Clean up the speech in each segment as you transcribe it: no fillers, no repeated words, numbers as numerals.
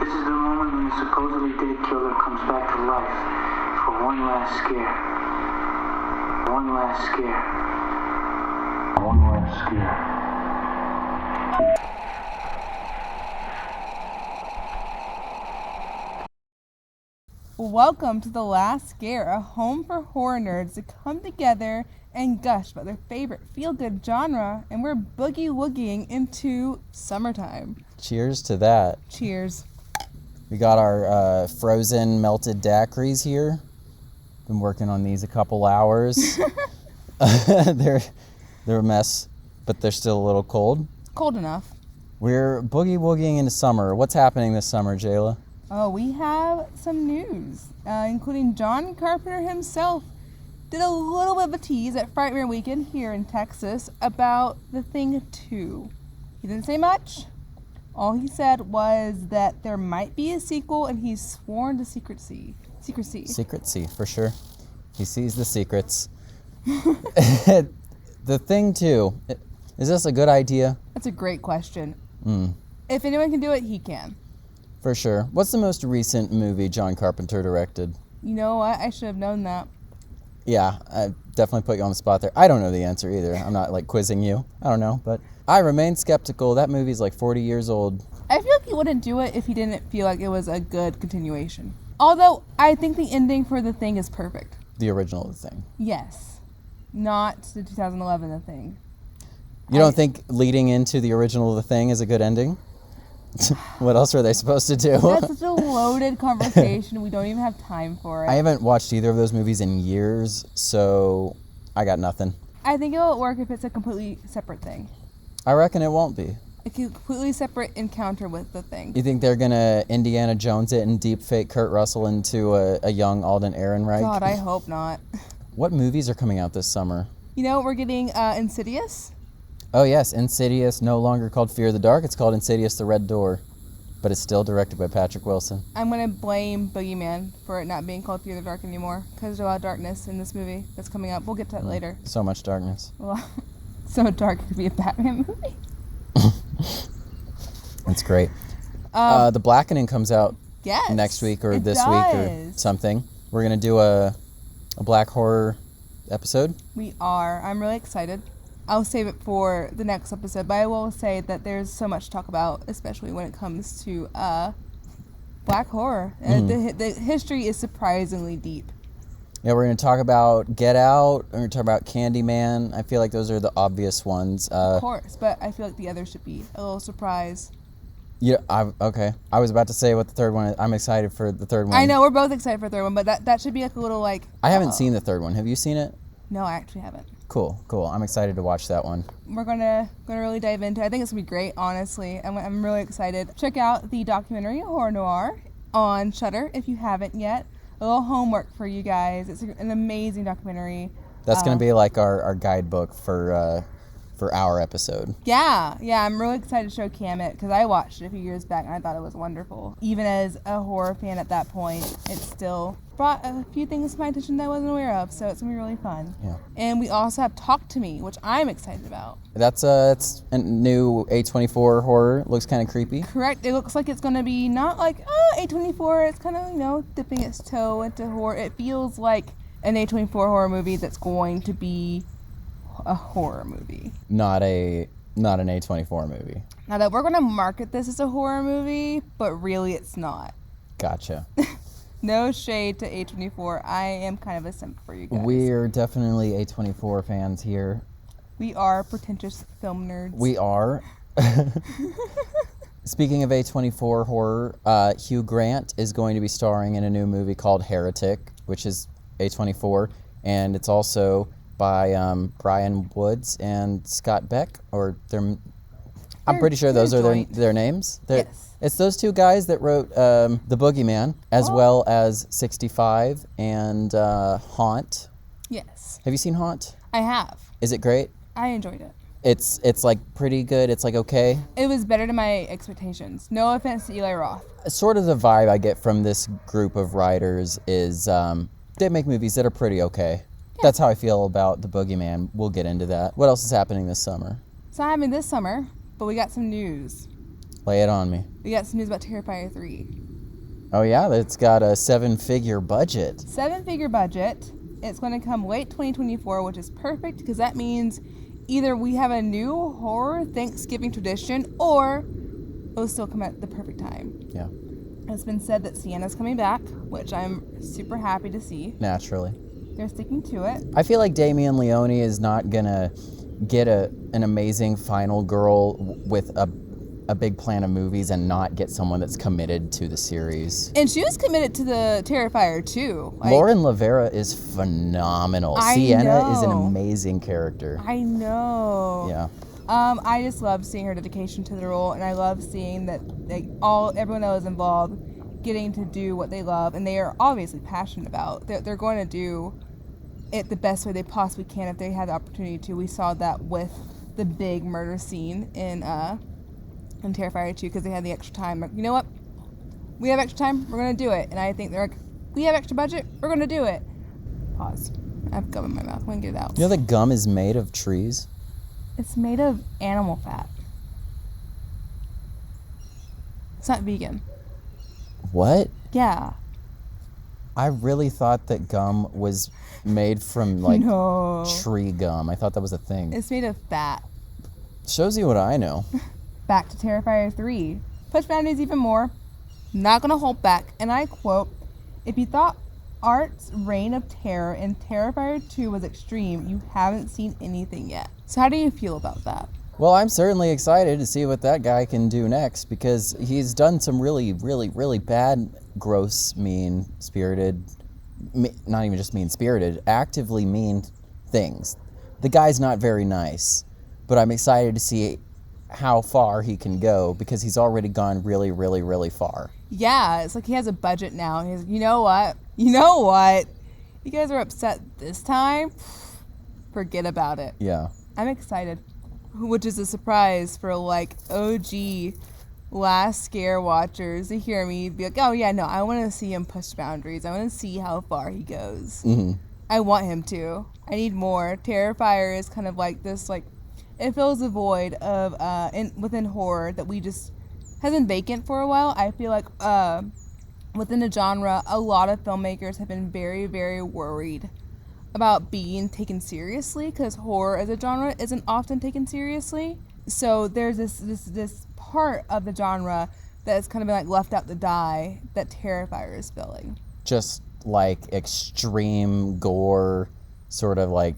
This is the moment when the supposedly dead killer comes back to life for one last scare. One last scare. One last scare. Welcome to The Last Scare, a home for horror nerds to come together and gush about their favorite feel-good genre, and we're boogie-woogieing into summertime. Cheers to that. Cheers. We got our frozen melted daiquiris here. Been working on these a couple hours. They're a mess, but they're still a little cold. Cold enough. We're boogie-woogieing into summer. What's happening this summer, Jayla? Oh, we have some news, including John Carpenter himself did a little bit of a tease at Frightmare Weekend here in Texas about The Thing 2. He didn't say much. All he said was that there might be a sequel, and he's sworn to secrecy. Secrecy, for sure. He sees the secrets. The Thing 2, is this a good idea? That's a great question. If anyone can do it, he can. For sure. What's the most recent movie John Carpenter directed? You know what? I should have known that. Yeah, I definitely put you on the spot there. I don't know the answer either. I'm not like quizzing you. I don't know, but I remain skeptical. That movie's like 40 years old. I feel like he wouldn't do it if he didn't feel like it was a good continuation. Although, I think the ending for The Thing is perfect. The original of The Thing. Yes. Not the 2011 The Thing. You don't think leading into the original of The Thing is a good ending? What else are they supposed to do? That's such a loaded conversation. We don't even have time for it. I haven't watched either of those movies in years, so I got nothing. I think it'll work if it's a completely separate thing. I reckon it won't be. A completely separate encounter with The Thing. You think they're going to Indiana Jones it and deep fake Kurt Russell into a young Alden Ehrenreich? God, I hope not. What movies are coming out this summer? You know, we're getting Insidious. Oh yes, Insidious, no longer called Fear the Dark. It's called Insidious the Red Door, but it's still directed by Patrick Wilson. I'm going to blame Boogeyman for it not being called Fear the Dark anymore, because there's a lot of darkness in this movie that's coming up. We'll get to that later. So much darkness. Well, so dark it could be a Batman movie. That's great. The Blackening comes out Yes, next week or it this week or does. something. We're going to do a black horror episode. We are. I'm really excited. I'll save it for the next episode, but I will say that there's so much to talk about, especially when it comes to black horror. The history is surprisingly deep. Yeah, we're going to talk about Get Out. We're going to talk about Candyman. I feel like those are the obvious ones. Of course, but I feel like the others should be a little surprise. Yeah, okay. I was about to say what the third one is. I'm excited for the third one. I know, we're both excited for the third one, but that should be like a little like... I haven't seen the third one. Have you seen it? No, I actually haven't. Cool. I'm excited to watch that one. We're gonna really dive into it. I think it's gonna be great, honestly. I'm really excited. Check out the documentary Horror Noir on Shudder if you haven't yet. A little homework for you guys. It's an amazing documentary. That's gonna be like our guidebook for our episode. Yeah, I'm really excited to show Cam it because I watched it a few years back and I thought it was wonderful. Even as a horror fan at that point, it still brought a few things to my attention that I wasn't aware of, so it's gonna be really fun. Yeah. And we also have Talk to Me, which I'm excited about. It's a new A24 horror. Looks kind of creepy. Correct. It looks like it's gonna be not like A24. It's kind of dipping its toe into horror. It feels like an A24 horror movie that's going to be a horror movie. Not an A24 movie. Now that we're gonna market this as a horror movie, but really it's not. Gotcha. No shade to A24. I am kind of a simp for you guys. We're definitely A24 fans here. We are pretentious film nerds. We are. Speaking of A24 horror, Hugh Grant is going to be starring in a new movie called Heretic, which is A24, and it's also by Brian Woods and Scott Beck, I'm pretty sure those are their names. Yes. It's those two guys that wrote The Boogeyman, as well as 65 and Haunt. Yes. Have you seen Haunt? I have. Is it great? I enjoyed it. It's like pretty good. It's like okay. It was better than my expectations. No offense to Eli Roth. Sort of the vibe I get from this group of writers is they make movies that are pretty okay. Yeah. That's how I feel about The Boogeyman. We'll get into that. What else is happening this summer? It's not happening this summer, but we got some news. Lay it on me. We got some news about Terrifier 3. Oh, yeah? It's got a 7-figure budget. 7-figure budget. It's going to come late 2024, which is perfect because that means either we have a new horror Thanksgiving tradition or it'll still come at the perfect time. Yeah. It's been said that Sienna's coming back, which I'm super happy to see. Naturally. They're sticking to it. I feel like Damien Leone is not going to get an amazing final girl with a big plan of movies and not get someone that's committed to the series. And she was committed to the Terrifier too. Lauren Lavera is phenomenal. Sienna is an amazing character. I know. Yeah. I just love seeing her dedication to the role, and I love seeing that everyone that was involved getting to do what they love, and they are obviously passionate about. They're going to do it the best way they possibly can if they had the opportunity to. We saw that with the big murder scene in Terrifier 2 because they had the extra time. Like, you know what? We have extra time. We're going to do it. And I think they're like, we have extra budget. We're going to do it. Pause. I have gum in my mouth. I'm going to get it out. You know that gum is made of trees? It's made of animal fat. It's not vegan. What? Yeah. I really thought that gum was made from, No. tree gum. I thought that was a thing. It's made of fat. Shows you what I know. Back to Terrifier 3. Push boundaries even more. Not going to hold back. And I quote, "If you thought Art's reign of terror in Terrifier 2 was extreme, you haven't seen anything yet." So how do you feel about that? Well, I'm certainly excited to see what that guy can do next because he's done some really, really, really bad, gross, mean-spirited, not even just mean-spirited, actively mean things. The guy's not very nice, but I'm excited to see how far he can go because he's already gone really, really, really far. Yeah, it's like he has a budget now. He's like, you know what? You guys are upset this time? Forget about it. Yeah. I'm excited, which is a surprise for OG last scare watchers to hear me be like, oh yeah, no, I want to see him push boundaries. I want to see how far he goes. Mm-hmm. I want him to. I need more. Terrifier is kind of like this, it fills a void of within horror that we just has been vacant for a while. I feel like within the genre, a lot of filmmakers have been very, very worried about being taken seriously because horror as a genre isn't often taken seriously. So there's this part of the genre that's kind of been left out to die that Terrifier is filling. Just extreme gore, sort of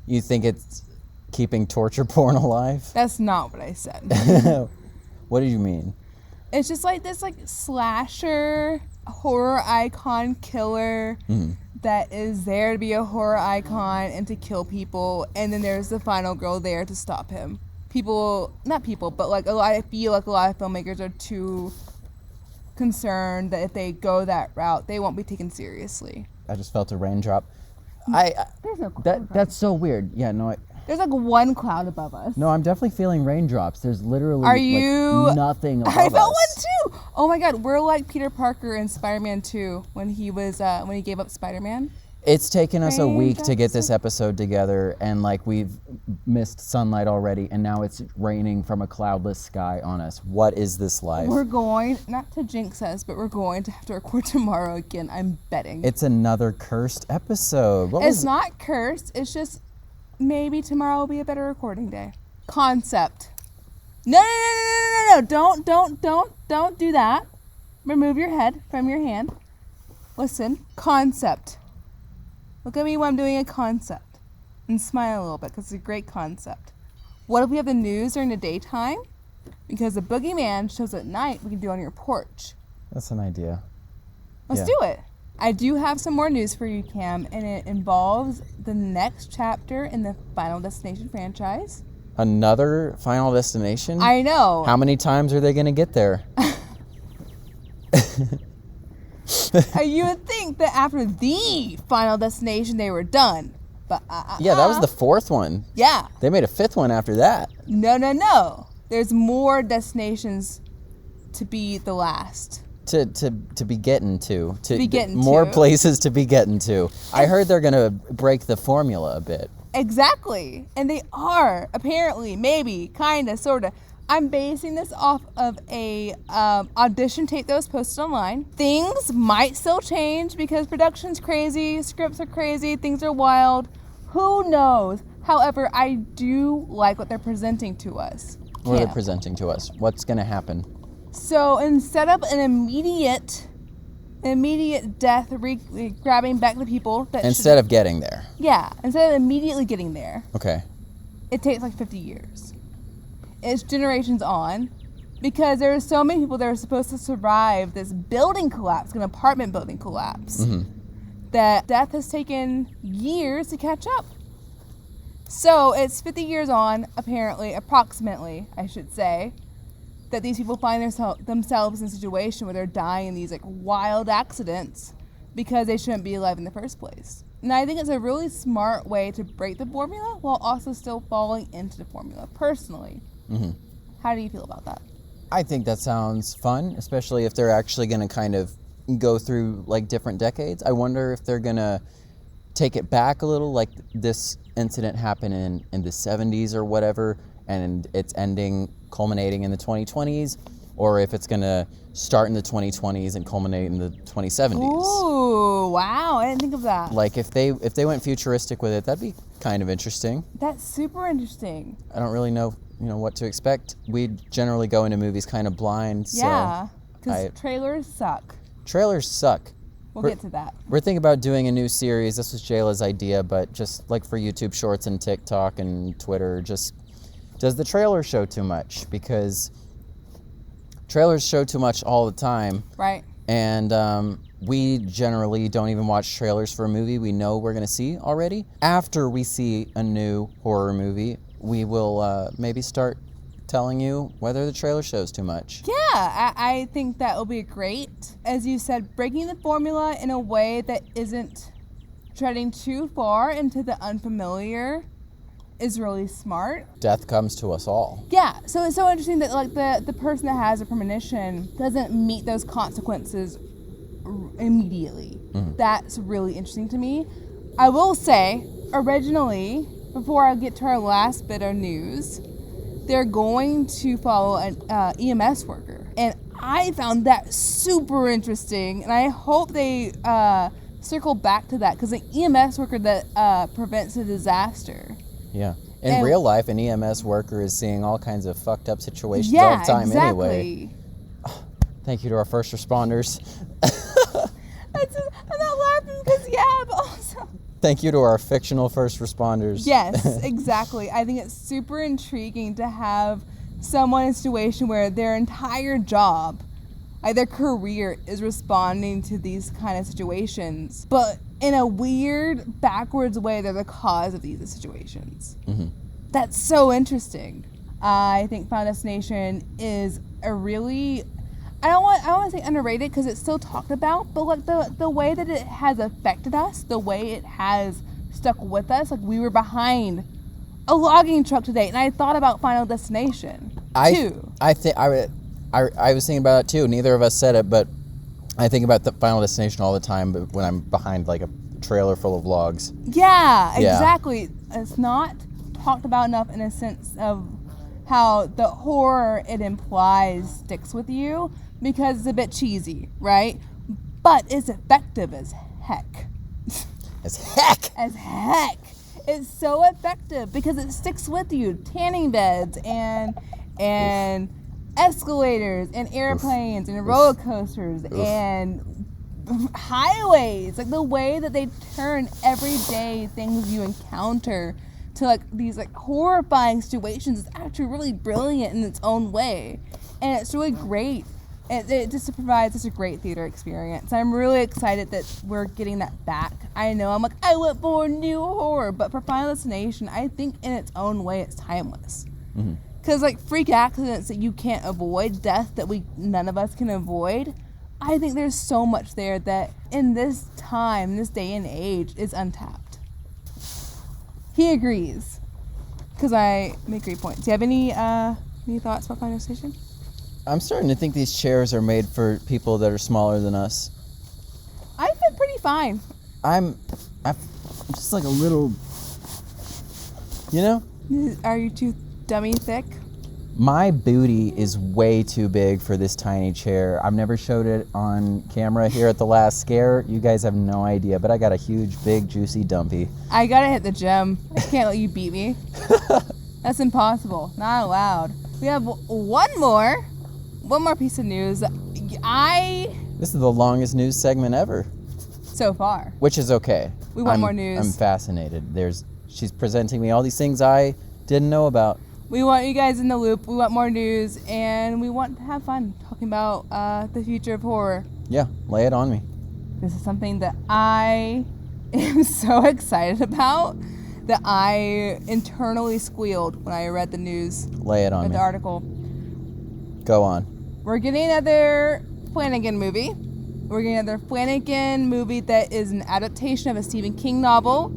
you think it's keeping torture porn alive? That's not what I said. What did you mean? It's just this slasher horror icon killer that is there to be a horror icon and to kill people, and then there's the final girl there to stop him. I feel like a lot of filmmakers are too concerned that if they go that route, they won't be taken seriously. I just felt a raindrop. There's no cloud. That's so weird. Yeah, no. There's one cloud above us. No, I'm definitely feeling raindrops. There's literally nothing above us. I felt one too. Oh my God, we're like Peter Parker in Spider-Man 2 when he gave up Spider-Man. It's taken us a week to get this episode together, and we've missed sunlight already, and now it's raining from a cloudless sky on us. What is this life? We're going, not to jinx us, but we're going to have to record tomorrow again. I'm betting. It's another cursed episode. It's not cursed. It's just maybe tomorrow will be a better recording day. Concept. No. Don't do that. Remove your head from your hand. Listen. Concept. Look at me when I'm doing a concept. And smile a little bit because it's a great concept. What if we have the news during the daytime? Because the boogeyman shows at night, we can do it on your porch. That's an idea. Let's do it. I do have some more news for you, Cam, and it involves the next chapter in the Final Destination franchise. Another Final Destination? I know. How many times are they going to get there? You would think that after the Final Destination, they were done. But yeah, that was the fourth one. Yeah. They made a fifth one after that. No. There's more destinations to be the last. To be getting to. More places to be getting to. I heard they're going to break the formula a bit. Exactly. And they are, apparently, maybe, kind of, sort of. I'm basing this off of a audition tape that was posted online. Things might still change because production's crazy, scripts are crazy, things are wild. Who knows? However, I do like what they're presenting to us. What are they presenting to us? What's going to happen? So instead of an immediate death, grabbing back the people that instead of getting there. Yeah, instead of immediately getting there. Okay. It takes like 50 years. It's generations on, because there are so many people that are supposed to survive this building collapse, an apartment building collapse, that death has taken years to catch up. So it's 50 years on, approximately, I should say, that these people find themselves in a situation where they're dying in these like wild accidents because they shouldn't be alive in the first place. And I think it's a really smart way to break the formula while also still falling into the formula, personally. How do you feel about that? I think that sounds fun, especially if they're actually going to kind of go through like different decades. I wonder if they're going to take it back a little, like this incident happened in the 70s or whatever, and it's culminating in the 2020s, or if it's going to start in the 2020s and culminate in the 2070s. Ooh, wow, I didn't think of that. Like if they went futuristic with it, that'd be kind of interesting. That's super interesting. I don't really know, what to expect. We generally go into movies kind of blind. Yeah, because trailers suck. Trailers suck. We'll get to that. We're thinking about doing a new series. This was Jayla's idea, but just like for YouTube Shorts and TikTok and Twitter, just does the trailer show too much? Because trailers show too much all the time. Right. And we generally don't even watch trailers for a movie we know we're going to see already. After we see a new horror movie, we will maybe start telling you whether the trailer shows too much. Yeah, I think that will be great. As you said, breaking the formula in a way that isn't treading too far into the unfamiliar is really smart. Death comes to us all. Yeah, so it's so interesting that like the person that has a premonition doesn't meet those consequences immediately. That's really interesting to me. I will say, originally, before I get to our last bit of news, they're going to follow an EMS worker. And I found that super interesting, and I hope they circle back to that, because an EMS worker that prevents a disaster. Yeah. In real life, an EMS worker is seeing all kinds of fucked up situations all the time anyway. Thank you to our first responders. I'm not laughing because, but also... Thank you to our fictional first responders. Yes, exactly. I think it's super intriguing to have someone in a situation where their entire job, like their career, is responding to these kind of situations. But in a weird, backwards way, they're the cause of these situations. That's so interesting. I think Final Destination is a really... I don't want to say underrated because it's still talked about, but like the way that it has affected us, the way it has stuck with us, like we were behind a logging truck today, and I thought about Final Destination too. I was thinking about it too. Neither of us said it, but I think about the Final Destination all the time. But when I'm behind like a trailer full of logs. Yeah, exactly. It's not talked about enough in a sense of how the horror it implies sticks with you. Because it's a bit cheesy, right? But it's effective as heck. As heck! As heck. It's so effective because it sticks with you. Tanning beds and escalators and airplanes and roller coasters and highways. Like the way that they turn everyday things you encounter to like these like horrifying situations is actually really brilliant in its own way. And it's really great. It just provides such a great theater experience. I'm really excited that we're getting that back. I know, I'm like, I want more new horror, but for Final Destination, I think in its own way, it's timeless. Because like freak accidents that you can't avoid, death that none of us can avoid, I think there's so much there that in this time, this day and age, is untapped. He agrees, because I make great points. Do you have any thoughts about Final Destination? I'm starting to think these chairs are made for people that are smaller than us. I fit pretty fine. I'm just like a little, Are you too dummy thick? My booty is way too big for this tiny chair. I've never showed it on camera here at the last scare. You guys have no idea, but I got a huge, big, juicy dumpy. I gotta hit the gym. I can't let you beat me. That's impossible. Not allowed. We have one more piece of news. This is the longest news segment ever. So far. Which is okay. We want more news. I'm fascinated. She's presenting me all these things I didn't know about. We want you guys in the loop. We want more news, and we want to have fun talking about the future of horror. Yeah, lay it on me. This is something that I am so excited about that I internally squealed when I read the news. Lay it on me. The article. Go on. We're getting another Flanagan movie. We're getting another Flanagan movie that is an adaptation of a Stephen King novel.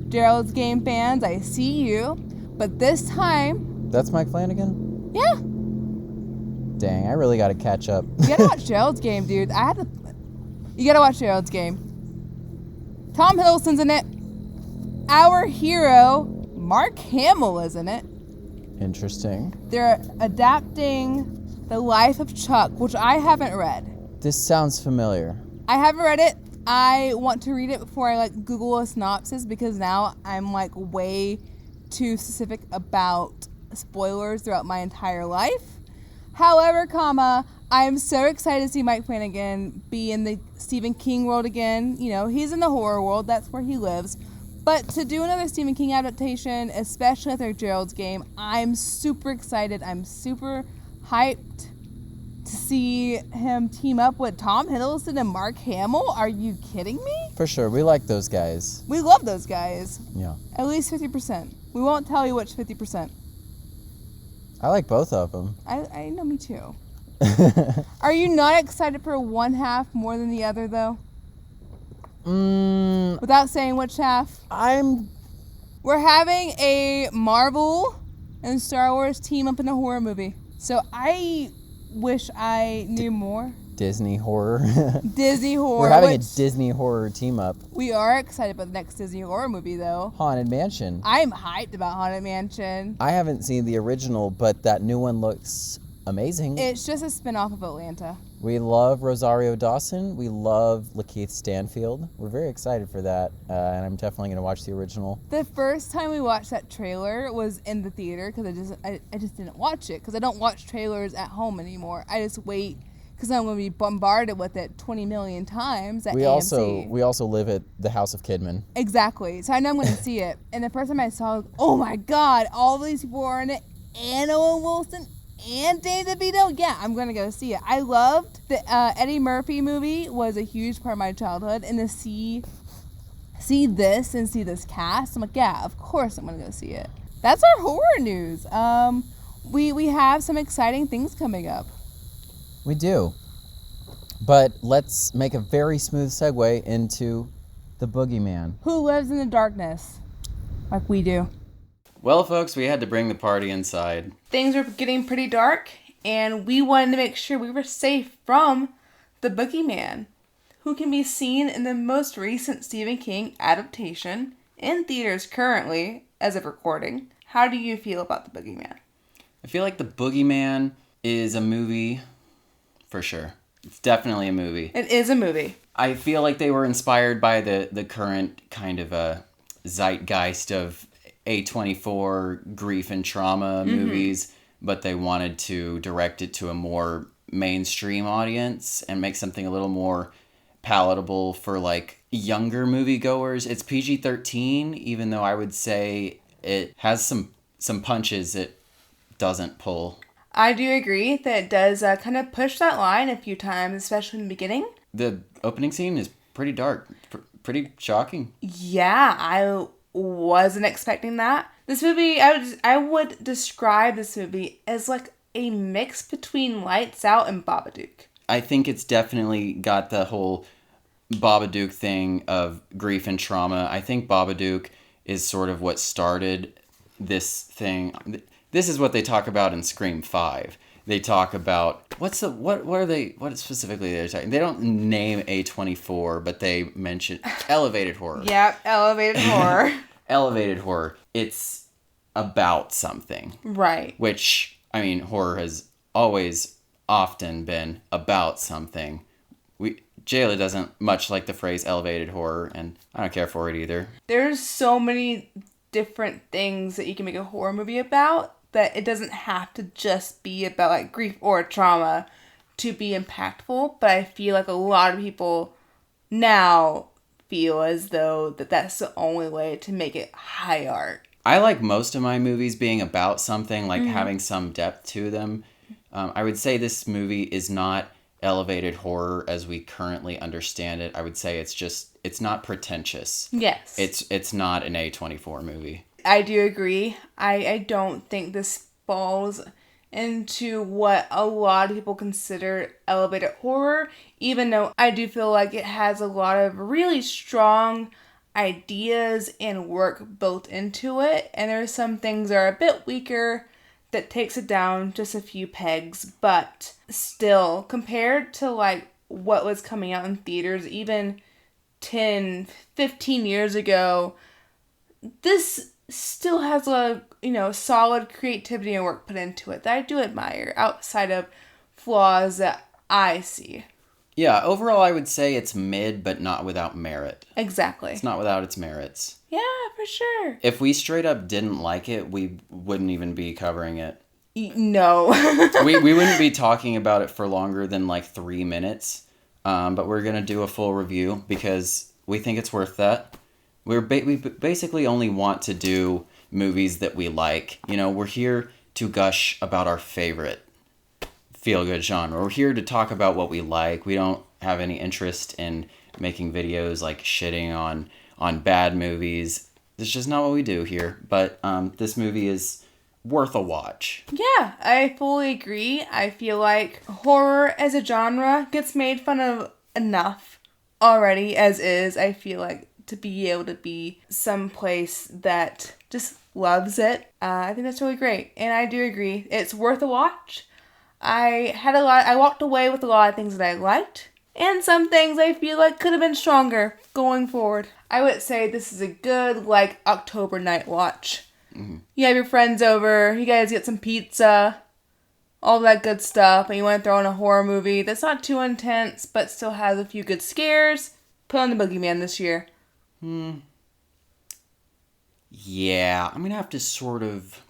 Gerald's Game fans, I see you. But this time... That's Mike Flanagan? Yeah. Dang, I really got to catch up. You gotta watch Gerald's Game, dude. You gotta watch Gerald's Game. Tom Hiddleston's in it. Our hero, Mark Hamill, is in it. Interesting. They're adapting The Life of Chuck, which I haven't read. This sounds familiar. I haven't read it. I want to read it before I Google a synopsis, because now I'm way too specific about spoilers throughout my entire life. However, I'm so excited to see Mike Flanagan be in the Stephen King world again. You know, he's in the horror world. That's where he lives. But to do another Stephen King adaptation, especially after Gerald's Game, I'm super excited. I'm super hyped to see him team up with Tom Hiddleston and Mark Hamill. Are you kidding me? For sure. We like those guys. We love those guys. Yeah. At least 50%. We won't tell you which 50%. I like both of them. I know, me too. Are you not excited for one half more than the other, though? Without saying which half? We're having a Marvel and Star Wars team up in a horror movie. So I wish I knew more. Disney horror. Disney horror. We're having a Disney horror team up. We are excited about the next Disney horror movie, though. Haunted Mansion. I'm hyped about Haunted Mansion. I haven't seen the original, but that new one looks amazing. It's just a spin-off of Atlanta. We love Rosario Dawson. We love Lakeith Stanfield. We're very excited for that, and I'm definitely going to watch the original. The first time we watched that trailer was in the theater, because I just didn't watch it, because I don't watch trailers at home anymore. I just wait, because I'm going to be bombarded with it 20 million times at AMC. We also live at the House of Kidman. Exactly. So I know I'm going to see it. And the first time I saw it, oh my God, all these people are in it, and Owen Wilson, and Danny DeVito. Yeah, I'm going to go see it. I loved the Eddie Murphy movie. Was a huge part of my childhood. And to see this and see this cast, I'm like, yeah, of course I'm going to go see it. That's our horror news. We have some exciting things coming up. We do. But let's make a very smooth segue into the Boogeyman. Who lives in the darkness like we do. Well, folks, we had to bring the party inside. Things were getting pretty dark, and we wanted to make sure we were safe from the Boogeyman, who can be seen in the most recent Stephen King adaptation in theaters currently as of recording. How do you feel about the Boogeyman? I feel like the Boogeyman is a movie for sure. It's definitely a movie. It is a movie. I feel like they were inspired by the current kind of a zeitgeist of A24 grief and trauma movies, but they wanted to direct it to a more mainstream audience and make something a little more palatable for younger moviegoers. It's PG-13, even though I would say it has some punches it doesn't pull. I do agree that it does kind of push that line a few times, especially in the beginning. The opening scene is pretty dark, pretty shocking. Yeah, I wasn't expecting that. This movie, I would describe this movie as a mix between Lights Out and Babadook. I think it's definitely got the whole Babadook thing of grief and trauma. I think Babadook is sort of what started this thing. This is what they talk about in Scream 5. They talk about what specifically they're talking. They don't name A24, but they mention elevated horror. Yep, elevated horror. Elevated horror. It's about something. Right. Which I mean, horror has always often been about something. Jayla doesn't much like the phrase elevated horror, and I don't care for it either. There's so many different things that you can make a horror movie about that it doesn't have to just be about like grief or trauma to be impactful. But I feel like a lot of people now feel as though that's the only way to make it high art. I like most of my movies being about something, like having some depth to them. I would say this movie is not elevated horror as we currently understand it. I would say it's not pretentious. Yes. It's not an A24 movie. I do agree. I don't think this falls into what a lot of people consider elevated horror, even though I do feel like it has a lot of really strong ideas and work built into it, and there's some things that are a bit weaker that takes it down just a few pegs, but still, compared to like what was coming out in theaters even 10, 15 years ago, this still has a, solid creativity and work put into it that I do admire outside of flaws that I see. Yeah, overall I would say it's mid, but not without merit. Exactly. It's not without its merits. Yeah, for sure. If we straight up didn't like it, we wouldn't even be covering it. No. we wouldn't be talking about it for longer than like 3 minutes. But we're going to do a full review because we think it's worth that. We basically only want to do movies that we like. We're here to gush about our favorite feel-good genre. We're here to talk about what we like. We don't have any interest in making videos like shitting on bad movies. That's just not what we do here. But this movie is worth a watch. Yeah, I fully agree. I feel like horror as a genre gets made fun of enough already as is. I feel like to be able to be someplace that just loves it, I think that's really great. And I do agree. It's worth a watch. I walked away with a lot of things that I liked, and some things I feel like could have been stronger going forward. I would say this is a good, October night watch. Mm-hmm. You have your friends over, you guys get some pizza, all that good stuff, and you want to throw in a horror movie that's not too intense, but still has a few good scares. Put on the Boogeyman this year. Yeah, I'm going to have to sort of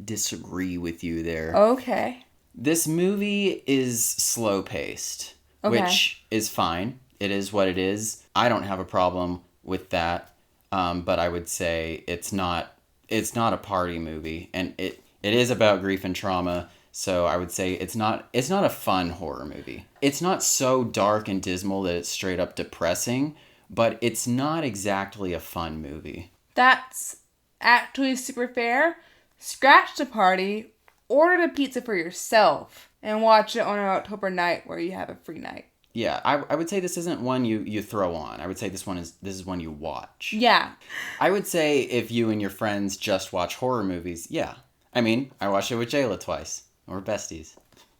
disagree with you there. Okay. This movie is slow-paced, which is fine. It is what it is. I don't have a problem with that, but I would say it's not a party movie, and it is about grief and trauma, so I would say it's not a fun horror movie. It's not so dark and dismal that it's straight up depressing, but it's not exactly a fun movie. That's actually super fair. Scratch the party. Order the pizza for yourself and watch it on an October night where you have a free night. Yeah, I would say this isn't one you throw on. I would say this is one you watch. Yeah. I would say if you and your friends just watch horror movies, yeah. I mean, I watched it with Jayla twice. We're besties.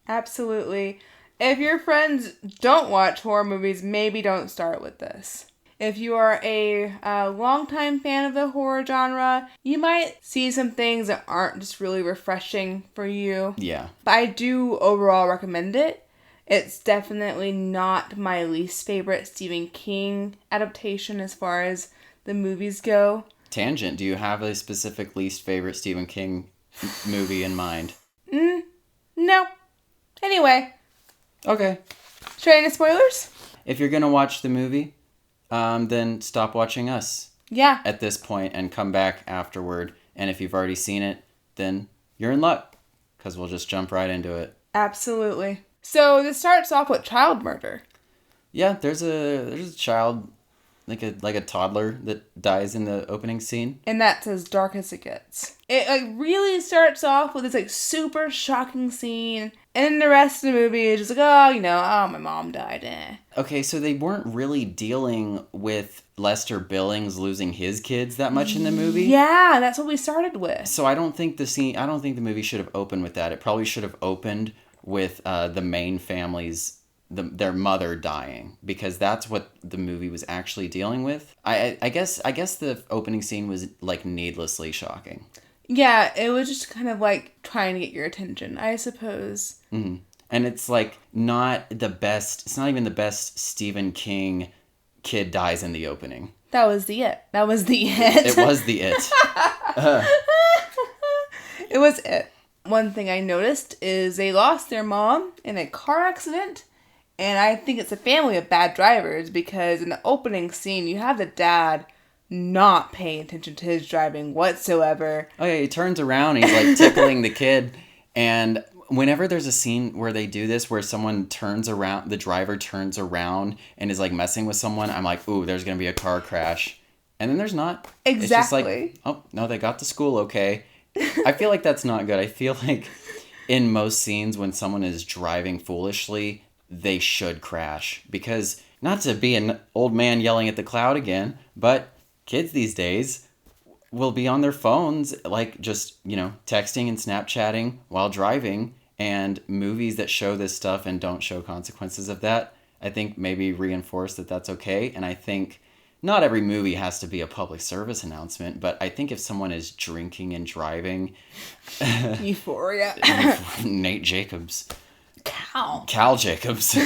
Absolutely. If your friends don't watch horror movies, maybe don't start with this. If you are a longtime fan of the horror genre, you might see some things that aren't just really refreshing for you. Yeah. But I do overall recommend it. It's definitely not my least favorite Stephen King adaptation as far as the movies go. Tangent, do you have a specific least favorite Stephen King movie in mind? No. Anyway. Okay. Straight into spoilers? If you're going to watch the movie, then stop watching us. Yeah. At this point and come back afterward. And if you've already seen it, then you're in luck, because we'll just jump right into it. Absolutely. So this starts off with child murder. Yeah, there's a child, like a toddler that dies in the opening scene. And that's as dark as it gets. It really starts off with this super shocking scene. And then the rest of the movie is just my mom died. Okay, so they weren't really dealing with Lester Billings losing his kids that much in the movie. Yeah, that's what we started with. So I don't think the movie should have opened with that. It probably should have opened with the main family's their mother dying, because that's what the movie was actually dealing with. I guess the opening scene was needlessly shocking. Yeah, it was just kind of like trying to get your attention, I suppose. Mm-hmm. And it's like not the best, it's not even the best Stephen King kid dies in the opening. That was the it. That was the it. It was the it. It was it. One thing I noticed is they lost their mom in a car accident. And I think it's a family of bad drivers because in the opening scene, you have the dad not paying attention to his driving whatsoever. Oh yeah, he turns around, he's like tickling the kid. And whenever there's a scene where they do this, where someone turns around, the driver turns around and is like messing with someone, I'm like, ooh, there's going to be a car crash. And then there's not. Exactly. It's just like, oh, no, they got to school okay. I feel like that's not good. I feel like in most scenes when someone is driving foolishly, they should crash. Because, not to be an old man yelling at the cloud again, but kids these days will be on their phones, like just, you know, texting and Snapchatting while driving, and movies that show this stuff and don't show consequences of that, I think maybe reinforce that that's okay. And I think not every movie has to be a public service announcement, but I think if someone is drinking and driving... Euphoria. Nate Jacobs. Cal Jacobs.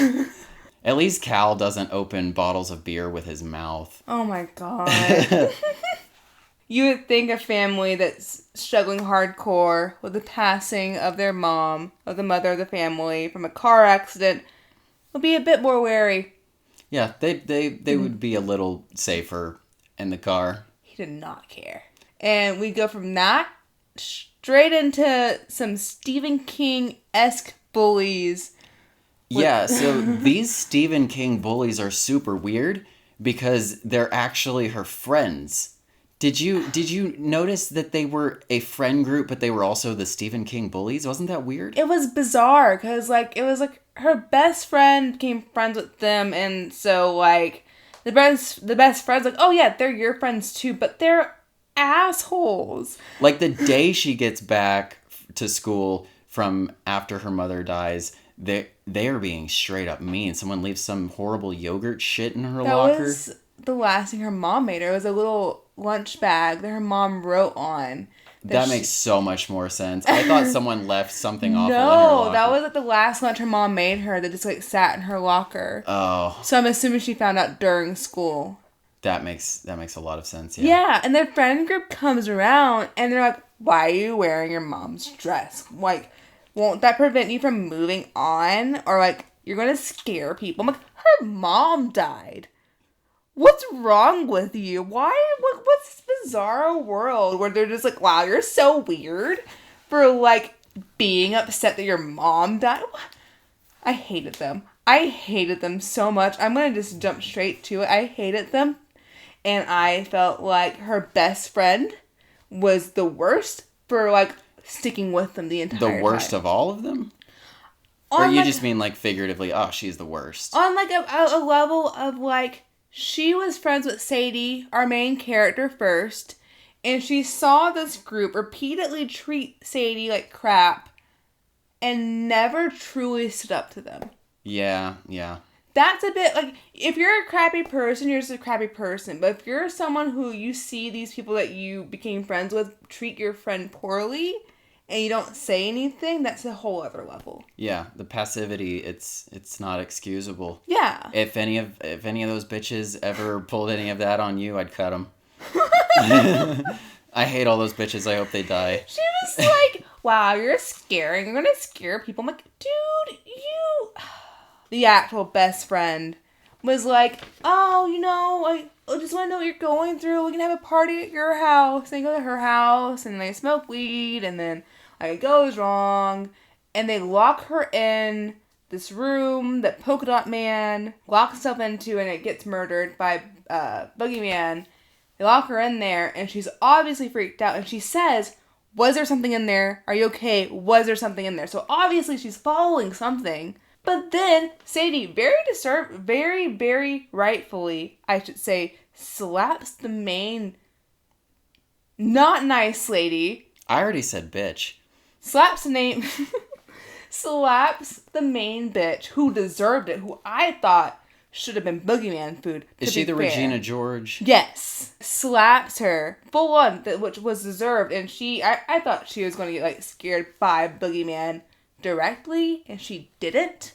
At least Cal doesn't open bottles of beer with his mouth. Oh my god. You would think a family that's struggling hardcore with the passing of their mom, of the mother of the family, from a car accident, would be a bit more wary. Yeah, they would be a little safer in the car. He did not care. And we go from that straight into some Stephen King-esque bullies. Yeah, so these Stephen King bullies are super weird because they're actually her friends. Did you notice that they were a friend group, but they were also the Stephen King bullies? Wasn't that weird? It was bizarre because it was like her best friend became friends with them, and so like the best friends like, oh yeah, they're your friends too, but they're assholes. Like the day she gets back to school from after her mother dies, they are being straight up mean. Someone leaves some horrible yogurt shit in her locker. That was the last thing her mom made her. It was a little lunch bag that her mom wrote on. That makes so much more sense. I thought someone left something awful in her locker. No, that was like the last lunch her mom made her that just like sat in her locker. Oh. So I'm assuming she found out during school. That makes a lot of sense, Yeah, and their friend group comes around and they're like, why are you wearing your mom's dress? Like, won't that prevent you from moving on? Or like, you're gonna scare people. I'm like, her mom died. What's wrong with you? What's this bizarre world where they're just like, wow, you're so weird for like being upset that your mom died? I hated them. I hated them so much. I'm gonna just jump straight to it. I hated them. And I felt like her best friend was the worst for like sticking with them the entire time. The worst of all of them? Or you just mean like figuratively, oh, she's the worst. On like a level of like, she was friends with Sadie, our main character, first, and she saw this group repeatedly treat Sadie like crap and never truly stood up to them. Yeah. That's a bit like, if you're a crappy person, you're just a crappy person. But if you're someone who you see these people that you became friends with treat your friend poorly and you don't say anything, that's a whole other level. Yeah, the passivity, it's not excusable. Yeah. If any of those bitches ever pulled any of that on you, I'd cut them. I hate all those bitches. I hope they die. She was like, wow, you're scaring. You're going to scare people. I'm like, dude, you... The actual best friend was like, oh, you know, I just want to know what you're going through. We can have a party at your house. And they go to her house, and they smoke weed, and then it goes wrong. And they lock her in this room that Polka Dot Man locks himself into, and it gets murdered by Boogeyman. They lock her in there, and she's obviously freaked out, and she says, was there something in there? Are you okay? Was there something in there? So obviously she's following something. But then Sadie, very, very rightfully, I should say, slaps the main not nice lady. I already said bitch. Slaps the main bitch who deserved it, who I thought should have been boogeyman food. Is she the Regina George? Yes. Slaps her. Full on, which was deserved. And I thought she was going to get, like, scared by boogeyman directly, and she didn't.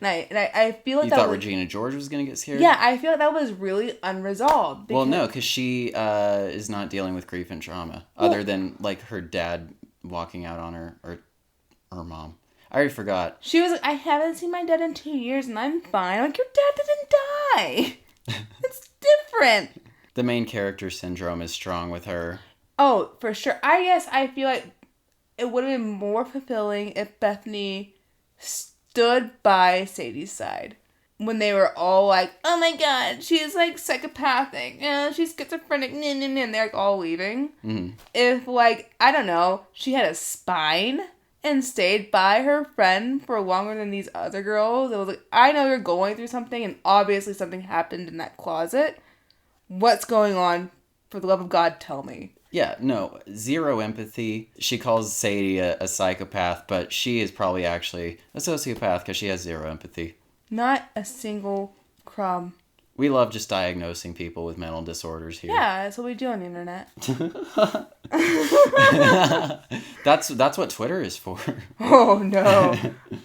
And I feel like you that thought was, Regina George was going to get scared? Yeah, I feel like that was really unresolved. Well, no, because she is not dealing with grief and trauma, other than, like, her dad walking out on her, or her mom. I already forgot. She was like, I haven't seen my dad in 2 years, and I'm fine. I'm like, your dad didn't die. It's different. The main character syndrome is strong with her. Oh, for sure. I guess I feel like it would have been more fulfilling if Bethany stood by Sadie's side. When they were all like, oh my god, she's like psychopathic. She's schizophrenic. And they're like all leaving. Mm-hmm. If, like, I don't know, she had a spine and stayed by her friend for longer than these other girls. It was like, I know you're going through something, and obviously something happened in that closet. What's going on? For the love of God, tell me. Yeah, no, zero empathy. She calls Sadie a psychopath, but she is probably actually a sociopath because she has zero empathy. Not a single crumb. We love just diagnosing people with mental disorders here. Yeah, that's what we do on the internet. That's what Twitter is for. Oh, no.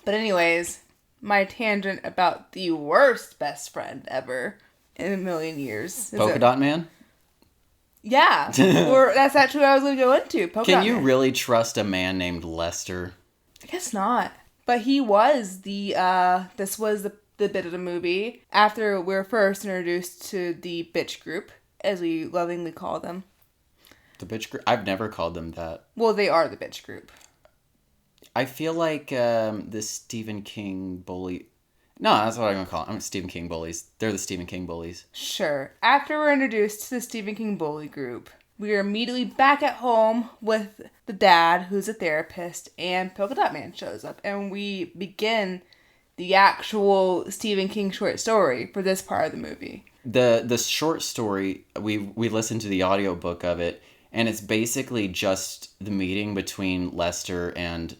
But anyways, my tangent about the worst best friend ever in a million years. Polka Dot Man? Yeah. Or that's actually what I was going to go into. Can you really trust a man named Lester? I guess not. But he was this was the bit of the movie after we were first introduced to the bitch group, as we lovingly call them. The bitch group? I've never called them that. Well, they are the bitch group. I feel like the Stephen King bully... No, that's what I'm going to call them. Stephen King bullies. They're the Stephen King bullies. Sure. After we're introduced to the Stephen King bully group, we are immediately back at home with the dad, who's a therapist, and Polka Dot Man shows up. And we begin the actual Stephen King short story for this part of the movie. The short story, we listened to the audiobook of it, and it's basically just the meeting between Lester and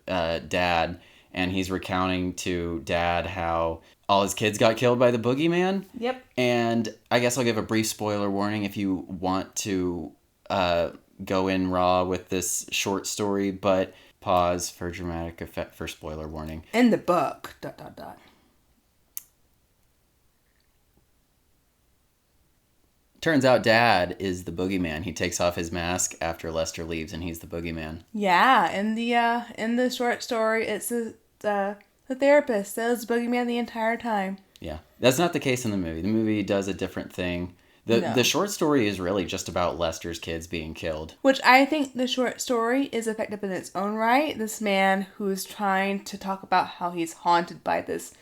Dad, and he's recounting to Dad how all his kids got killed by the boogeyman. Yep. And I guess I'll give a brief spoiler warning if you want to go in raw with this short story, but pause for dramatic effect for spoiler warning. In the book, ... Turns out Dad is the boogeyman. He takes off his mask after Lester leaves, and he's the boogeyman. Yeah, in the short story, it's the therapist that was boogeyman the entire time. Yeah, that's not the case in the movie. The movie does a different thing. The short story is really just about Lester's kids being killed. Which I think the short story is effective in its own right. This man who's trying to talk about how he's haunted by this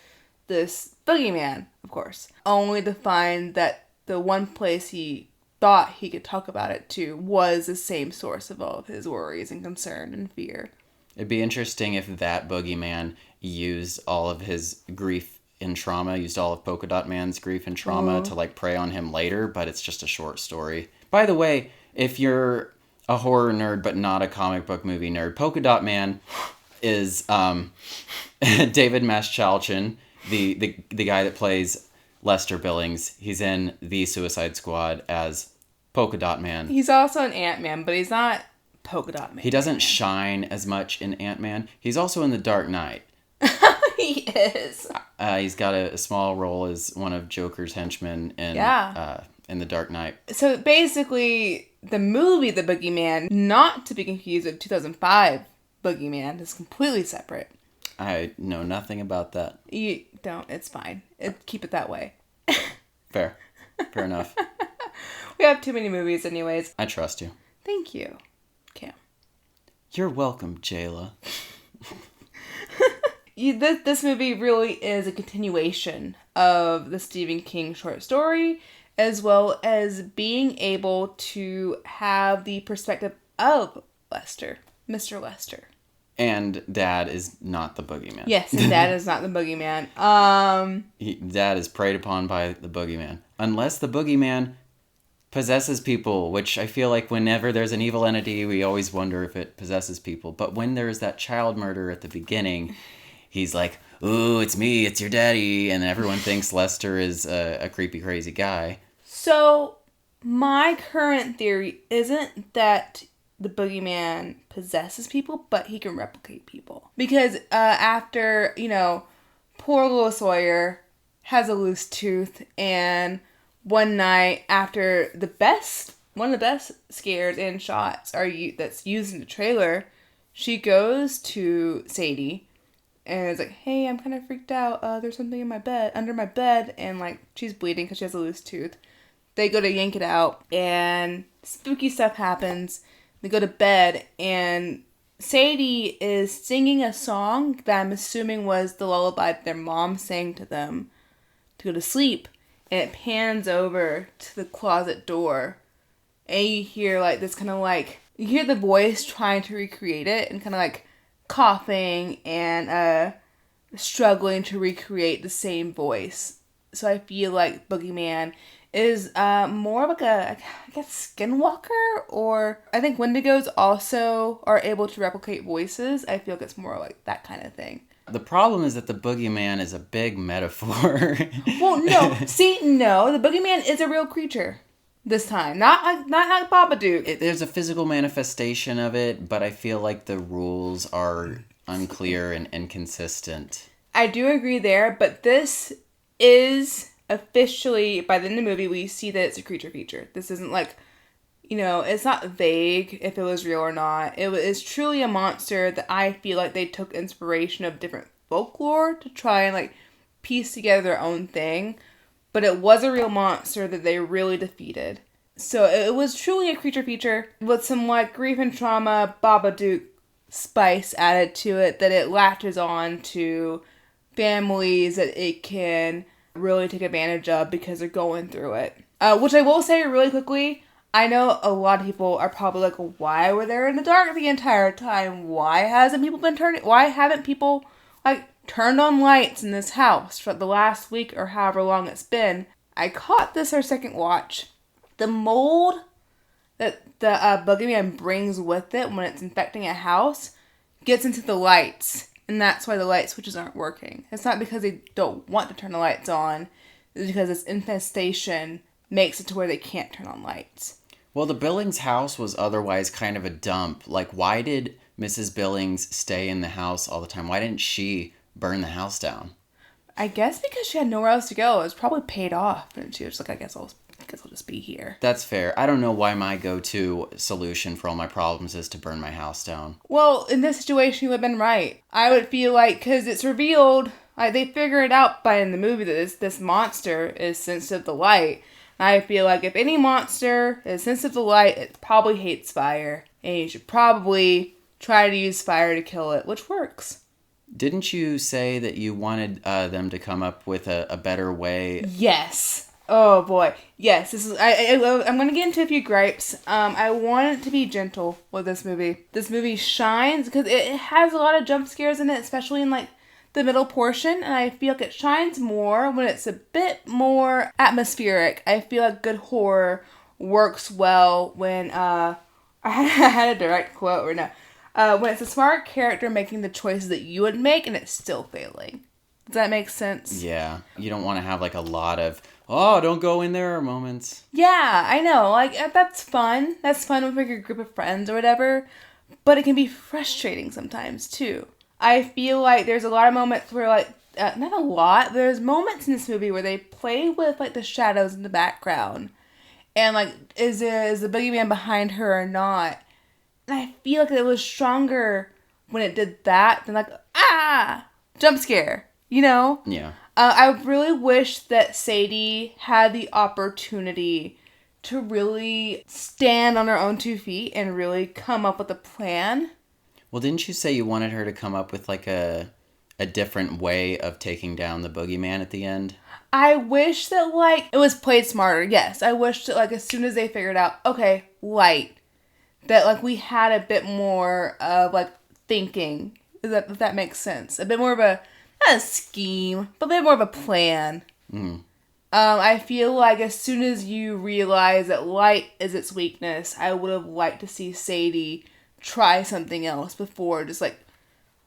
boogeyman, of course, only to find that the one place he thought he could talk about it to was the same source of all of his worries and concern and fear. It'd be interesting if that boogeyman used all of his grief and trauma, used all of Polka Dot Man's grief and trauma to like prey on him later, but it's just a short story. By the way, if you're a horror nerd but not a comic book movie nerd, Polka Dot Man is David Maschalchin, the guy that plays Lester Billings. He's in The Suicide Squad as Polka Dot Man. He's also an Ant-Man, but he's not Polka Dot Man. He doesn't shine as much in Ant-Man. He's also in The Dark Knight. He is. He's got a small role as one of Joker's henchmen in The Dark Knight. So basically, the movie The Boogeyman, not to be confused with 2005 Boogeyman, is completely separate. I know nothing about that. You don't. It's fine. Keep it that way. Fair enough. We have too many movies anyways. I trust you. Thank you, Cam. You're welcome, Jayla. This movie really is a continuation of the Stephen King short story, as well as being able to have the perspective of Lester, Mr. Lester. And Dad is not the boogeyman. Yes, and Dad is not the boogeyman. Dad is preyed upon by the boogeyman. Unless the boogeyman possesses people, which I feel like whenever there's an evil entity, we always wonder if it possesses people. But when there's that child murder at the beginning, he's like, "Ooh, it's me, it's your daddy," and everyone thinks Lester is a creepy, crazy guy. So, my current theory isn't that the boogeyman possesses people, but he can replicate people. Because after, poor little Sawyer has a loose tooth, and one night after one of the best scares and shots that's used in the trailer, she goes to Sadie and is like, "Hey, I'm kind of freaked out. There's something in my bed, under my bed," and like she's bleeding because she has a loose tooth. They go to yank it out, and spooky stuff happens. They go to bed, and Sadie is singing a song that I'm assuming was the lullaby that their mom sang to them to go to sleep. And it pans over to the closet door, and you hear like this kind of like, you hear the voice trying to recreate it and kind of like coughing and struggling to recreate the same voice. So I feel like Boogeyman is more of like a, I guess, skinwalker, or I think Wendigos also are able to replicate voices. I feel like it's more like that kind of thing. The problem is that the boogeyman is a big metaphor. Well, no. See, no, the boogeyman is a real creature this time. Not like Babadook. There's a physical manifestation of it, but I feel like the rules are unclear and inconsistent. I do agree there, but this is officially, by the end of the movie, we see that it's a creature feature. This isn't like, it's not vague if it was real or not. It is truly a monster that I feel like they took inspiration of different folklore to try and like piece together their own thing. But it was a real monster that they really defeated. So it was truly a creature feature with some like grief and trauma Babadook spice added to it, that it latches on to families that it can really take advantage of because they're going through it. Which I will say really quickly, I know a lot of people are probably like, why were they in the dark the entire time? Why haven't people like turned on lights in this house for the last week or however long it's been? I caught this our second watch. The mold that the boogeyman brings with it when it's infecting a house gets into the lights, and that's why the light switches aren't working. It's not because they don't want to turn the lights on. It's because this infestation makes it to where they can't turn on lights. Well, the Billings house was otherwise kind of a dump. Like, why did Mrs. Billings stay in the house all the time? Why didn't she burn the house down? I guess because she had nowhere else to go. It was probably paid off, and she was like, I guess I'll just be here. That's fair. I don't know why my go-to solution for all my problems is to burn my house down. Well, in this situation, you would have been right. I would feel like, because it's revealed, like they figure it out by in the movie that this monster is sensitive to light. I feel like if any monster is sensitive to light, it probably hates fire. And you should probably try to use fire to kill it, which works. Didn't you say that you wanted them to come up with a better way? Yes. Oh boy. Yes. This is. I'm gonna get into a few gripes. I want it to be gentle with this movie. This movie shines because it has a lot of jump scares in it, especially in like the middle portion, and I feel like it shines more when it's a bit more atmospheric. I feel like good horror works well when I had a direct quote right now. When it's a smart character making the choices that you would make and it's still failing. Does that make sense? Yeah. You don't want to have like a lot of, oh, don't go in there moments. Yeah, I know. Like, that's fun. That's fun with like a group of friends or whatever. But it can be frustrating sometimes too. I feel like there's a lot of moments where like, not a lot, there's moments in this movie where they play with like the shadows in the background. And like, is the boogeyman behind her or not? And I feel like it was stronger when it did that than like, jump scare, Yeah. I really wish that Sadie had the opportunity to really stand on her own 2 feet and really come up with a plan. Well, didn't you say you wanted her to come up with like a different way of taking down the boogeyman at the end? I wish that like it was played smarter. Yes, I wish that like as soon as they figured out, okay, light, that like we had a bit more of like thinking. If that makes sense. A bit more of a, not a scheme, but a bit more of a plan. I feel like as soon as you realize that light is its weakness, I would have liked to see Sadie try something else before just like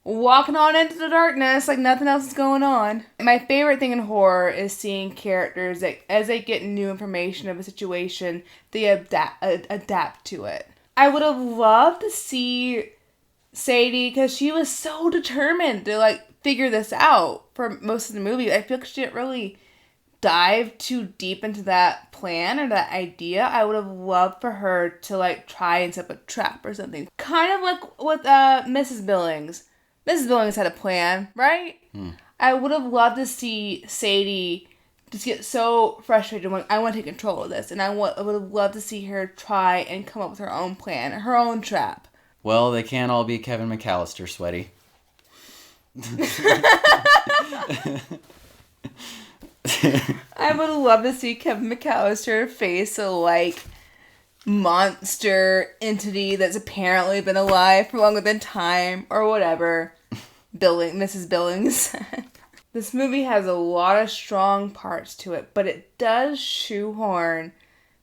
walking on into the darkness like nothing else is going on. My favorite thing in horror is seeing characters that, as they get new information of a situation, they adapt to it. I would have loved to see Sadie, because she was so determined to, like, figure this out for most of the movie. I feel like she didn't really dive too deep into that plan or that idea. I would have loved for her to, like, try and set up a trap or something. Kind of like with Mrs. Billings. Mrs. Billings had a plan, right? I would have loved to see Sadie just get so frustrated when I want to take control of this. And I would have loved to see her try and come up with her own plan, her own trap. Well, they can't all be Kevin McAllister, Sweaty. I would love to see Kevin McAllister face a, like, monster entity that's apparently been alive for longer than time, or whatever Mrs. Billings said. This movie has a lot of strong parts to it, but it does shoehorn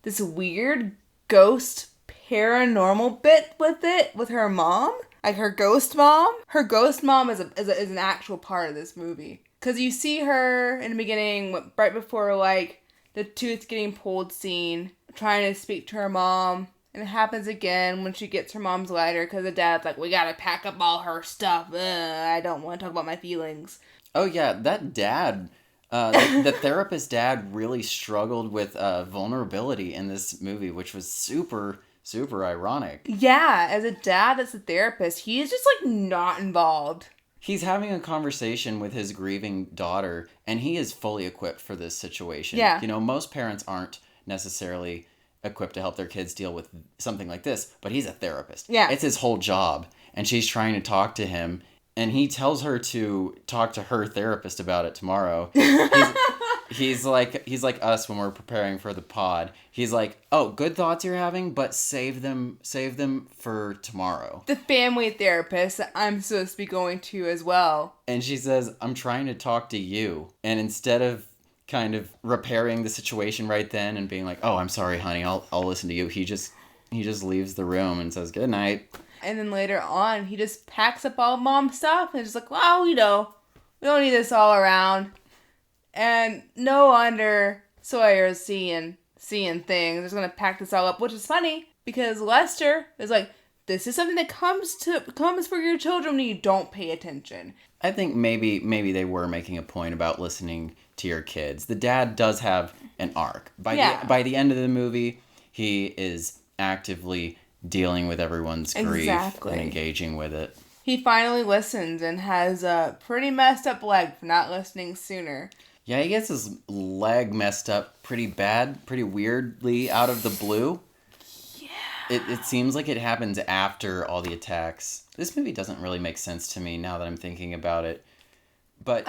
this weird ghost paranormal bit with it, with her mom. Like, her ghost mom. Her ghost mom is an actual part of this movie. Because you see her in the beginning, right before, like, the tooth getting pulled scene, trying to speak to her mom. And it happens again when she gets her mom's lighter, because the dad's like, we gotta pack up all her stuff. I don't want to talk about my feelings. Oh, yeah, that dad, the therapist dad really struggled with vulnerability in this movie, which was super, super ironic. Yeah, as a dad that's a therapist, he is just, like, not involved. He's having a conversation with his grieving daughter, and he is fully equipped for this situation. Yeah. You know, most parents aren't necessarily equipped to help their kids deal with something like this, but he's a therapist. Yeah. It's his whole job, and she's trying to talk to him, and he tells her to talk to her therapist about it tomorrow. He's like us when we're preparing for the pod. He's like, oh, good thoughts you're having, but save them for tomorrow. The family therapist that I'm supposed to be going to as well. And she says, I'm trying to talk to you. And instead of kind of repairing the situation right then and being like, oh, I'm sorry, honey, I'll listen to you, he just leaves the room and says, good night. And then later on, he just packs up all mom's stuff and is just like, well, you know, we don't need this all around. And no wonder Sawyer's seeing things. He's going to pack this all up, which is funny because Lester is like, this is something that comes for your children when you don't pay attention. I think maybe they were making a point about listening to your kids. The dad does have an arc. By the end of the movie, he is actively dealing with everyone's grief and engaging with it. He finally listens and has a pretty messed up leg for not listening sooner. Yeah, he gets his leg messed up pretty bad, pretty weirdly out of the blue. Yeah. It seems like it happens after all the attacks. This movie doesn't really make sense to me now that I'm thinking about it. But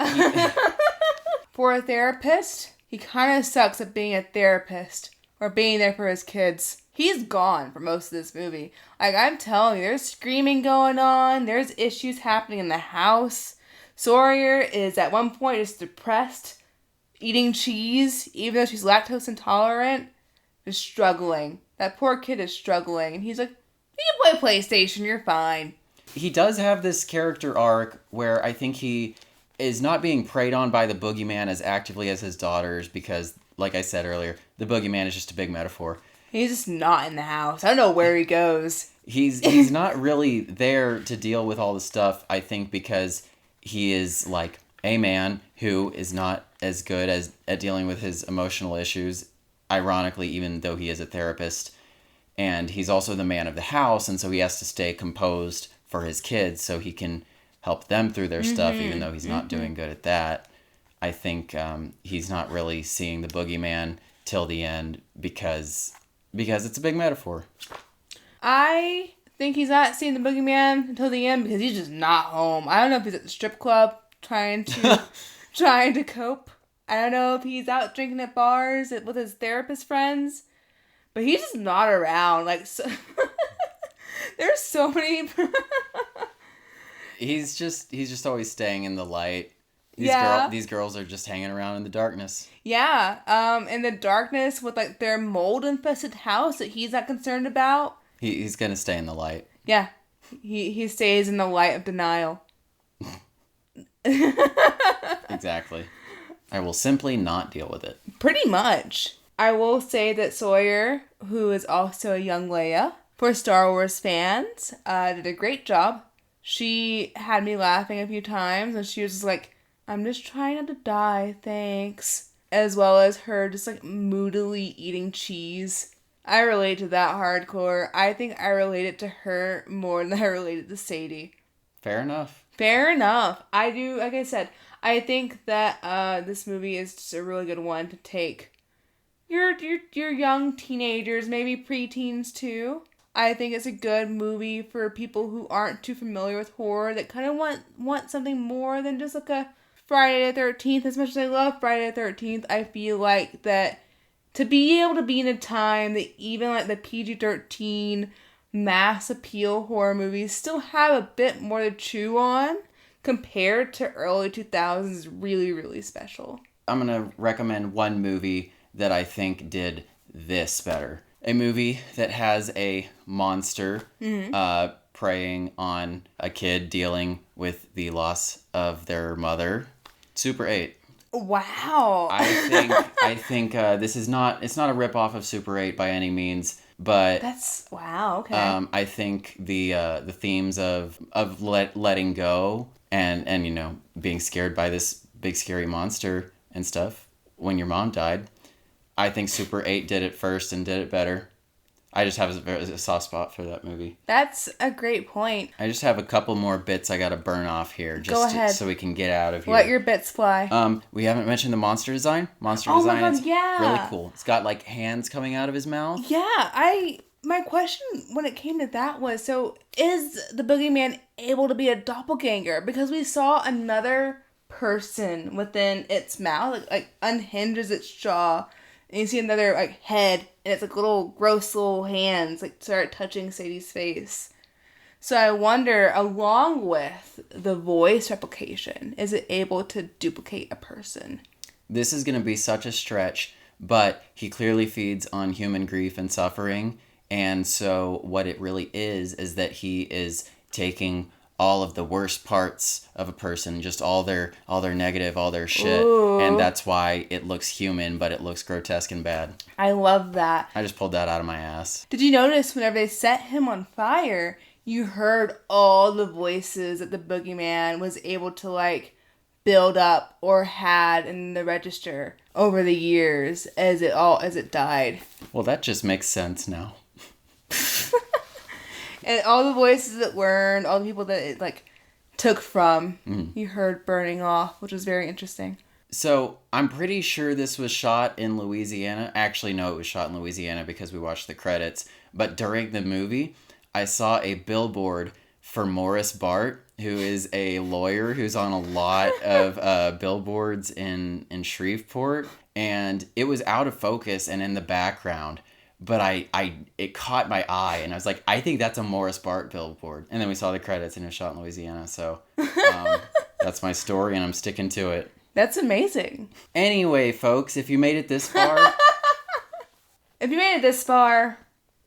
for a therapist, he kind of sucks at being a therapist or being there for his kids. He's gone for most of this movie. Like, I'm telling you, there's screaming going on. There's issues happening in the house. Sawyer is at one point just depressed, eating cheese, even though she's lactose intolerant, is struggling. That poor kid is struggling. And he's like, you can play PlayStation, you're fine. He does have this character arc where I think he is not being preyed on by the boogeyman as actively as his daughters because, like I said earlier, the boogeyman is just a big metaphor. He's just not in the house. I don't know where he goes. He's not really there to deal with all the stuff, I think, because he is like a man who is not as good at dealing with his emotional issues, ironically, even though he is a therapist. And he's also the man of the house, and so he has to stay composed for his kids so he can help them through their stuff, even though he's not doing good at that. I think he's not really seeing the boogeyman till the end because it's a big metaphor. I think he's not seeing the boogeyman until the end because he's just not home. I don't know if he's at the strip club trying to cope. I don't know if he's out drinking at bars with his therapist friends, but he's just not around. Like, so there's so many. He's just always staying in the light. These girls are just hanging around in the darkness. Yeah, in the darkness with like their mold-infested house that he's not concerned about. He's gonna stay in the light. Yeah, he stays in the light of denial. Exactly. I will simply not deal with it. Pretty much. I will say that Sawyer, who is also a young Leia, for Star Wars fans, did a great job. She had me laughing a few times, and she was just like, I'm just trying not to die, thanks. As well as her just like moodily eating cheese. I relate to that hardcore. I think I related to her more than I related to Sadie. Fair enough. Fair enough. I do, like I said, I think that this movie is just a really good one to take your young teenagers, maybe preteens too. I think it's a good movie for people who aren't too familiar with horror, that kind of want something more than just like a Friday the 13th. As much as I love Friday the 13th, I feel like that to be able to be in a time that even like the PG-13 mass appeal horror movies still have a bit more to chew on compared to early 2000s is really, really special. I'm going to recommend one movie that I think did this better. A movie that has a monster preying on a kid dealing with the loss of their mother. Super 8. Wow. I think this is not, it's not a ripoff of Super 8 by any means, but That's wow, okay. I think the themes of letting go and you know, being scared by this big scary monster and stuff when your mom died. I think Super 8 did it first and did it better. I just have a soft spot for that movie. That's a great point. I just have a couple more bits I gotta burn off here, Go ahead. so we can get out of here. Let your bits fly. We haven't mentioned the monster design. Monster Oh my design God, is yeah. really cool. It's got like hands coming out of his mouth. Yeah, my question when it came to that was, so is the boogeyman able to be a doppelganger? Because we saw another person within its mouth, like unhinges its jaw, and you see another like head, and it's like little gross little hands like start touching Sadie's face. So I wonder, along with the voice replication, is it able to duplicate a person? This is going to be such a stretch, but he clearly feeds on human grief and suffering. And so what it really is that he is taking all of the worst parts of a person, just all their negative, all their shit. Ooh. And that's why it looks human, but it looks grotesque and bad. I love that. I just pulled that out of my ass. Did you notice whenever they set him on fire, you heard all the voices that the boogeyman was able to like build up or had in the register over the years as it died. Well, that just makes sense now. And all the voices that learned, all the people that it like took from, you heard burning off, which was very interesting. So I'm pretty sure this was shot in Louisiana. Actually, no, it was shot in Louisiana because we watched the credits. But during the movie, I saw a billboard for Morris Bart, who is a lawyer who's on a lot of billboards in Shreveport. And it was out of focus and in the background. But it caught my eye, and I was like, I think that's a Morris Bart billboard. And then we saw the credits, and it was shot in Louisiana. So that's my story, and I'm sticking to it. That's amazing. Anyway, folks, if you made it this far... If you made it this far,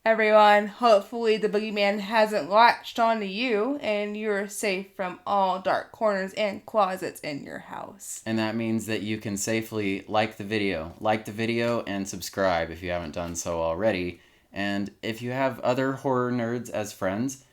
everyone, hopefully the boogeyman hasn't latched onto you, and you're safe from all dark corners and closets in your house. And that means that you can safely like the video. Like the video and subscribe if you haven't done so already. And if you have other horror nerds as friends,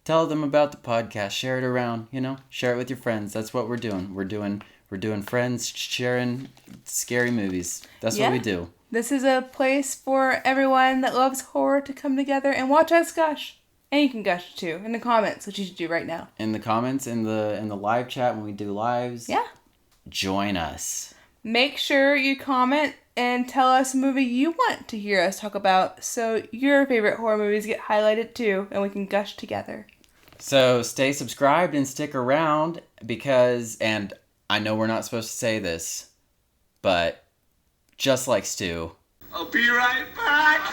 tell them about the podcast. Share it around, share it with your friends. That's what we're doing. We're doing friends sharing scary movies. That's what we do. This is a place for everyone that loves horror to come together and watch us gush. And you can gush too in the comments, which you should do right now. In the comments, in the live chat when we do lives. Yeah. Join us. Make sure you comment and tell us a movie you want to hear us talk about, so your favorite horror movies get highlighted too, and we can gush together. So stay subscribed and stick around because, and I know we're not supposed to say this, but just like Stu, I'll be right back.